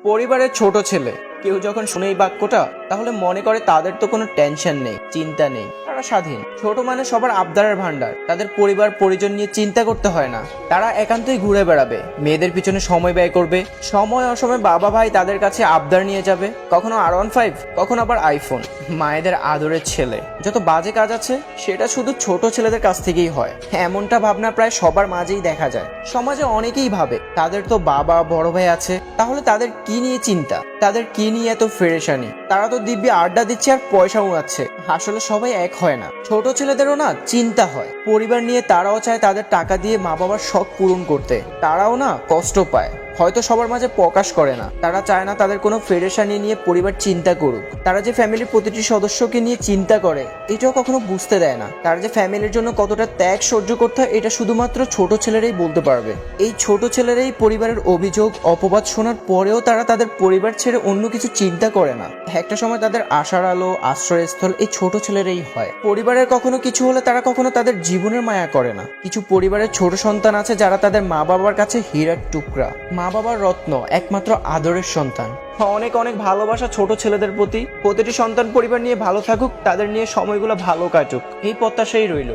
পরিবারের ছোট ছেলে কেউ যখন শুনে এই বাক্যটা তাহলে মনে করে তাদের তো কোনো টেনশন নেই, চিন্তা নেই, তারা স্বাধীন। ছোট মানে সবার আবদারের ভান্ডার, তাদের পরিবার পরিজন নিয়ে চিন্তা করতে হয় না। তারা একান্তই ঘুরে বেড়াবে, মেয়েদের পিছনে সময় ব্যয় করবে, সময় অসময় বাবা ভাই তাদের কাছে আবদার নিয়ে যাবে, কখনো R15, কখনো আবার আইফোন। মায়েদের আদরের ছেলে। যত বাজে কাজ আছে সেটা শুধু ছোট ছেলেদের কাছ থেকেই হয়, এমনটা ভাবনা প্রায় সবার মাঝেই দেখা যায়। সমাজে অনেকেই ভাবে তাদের তো বাবা বড় ভাই আছে, তাহলে তাদের কি নিয়ে চিন্তা, তাদের কি নিয়ে এত ফেরেশানি, তারা তো দিব্যি আড্ডা দিচ্ছে আর পয়সা উড়াচ্ছে। আসলে সবাই এক হয় না, ছোট ছেলেদেরও না চিন্তা হয় পরিবার নিয়ে। তারাও চায় তাদের টাকা দিয়ে মা বাবার শখ পূরণ করতে, তারাও না কষ্ট পায়, হয়তো সবার মাঝে প্রকাশ করে না। তারা চায় না তাদের কোনো ফেরেশানি নিয়ে পরিবার চিন্তা করুক। তারা যে ফ্যামিলির প্রতিটি সদস্যকে নিয়ে চিন্তা করে এটাও কখনো বুঝতে দেয় না। তারা যে ফ্যামিলির জন্য কতটা ত্যাগ সহ্য করতে হয় এটা শুধুমাত্র ছোট ছেলেরাই বলতে পারবে। এই ছোট ছেলেরাই পরিবারের অভিযোগ অপবাদ শোনার পরেও তারা তাদের পরিবার ছেড়ে অন্য কিছু চিন্তা করে না। একটা সময় তাদের আশার আলো আশ্রয়স্থল এই ছোট ছেলেরাই হয়। পরিবারের কখনো কিছু হলে তারা কখনো তাদের জীবনের মায়া করে না। কিছু পরিবারের ছোট সন্তান আছে যারা তাদের মা বাবার কাছে হীরার টুকরা, মা বাবার রত্ন, একমাত্র আদরের সন্তান। অনেক অনেক ভালোবাসা ছোট ছেলেদের প্রতি। প্রতিটি সন্তান পরিবার নিয়ে ভালো থাকুক, তাদের নিয়ে সময়গুলো ভালো কাটুক, এই প্রত্যাশাই রইল।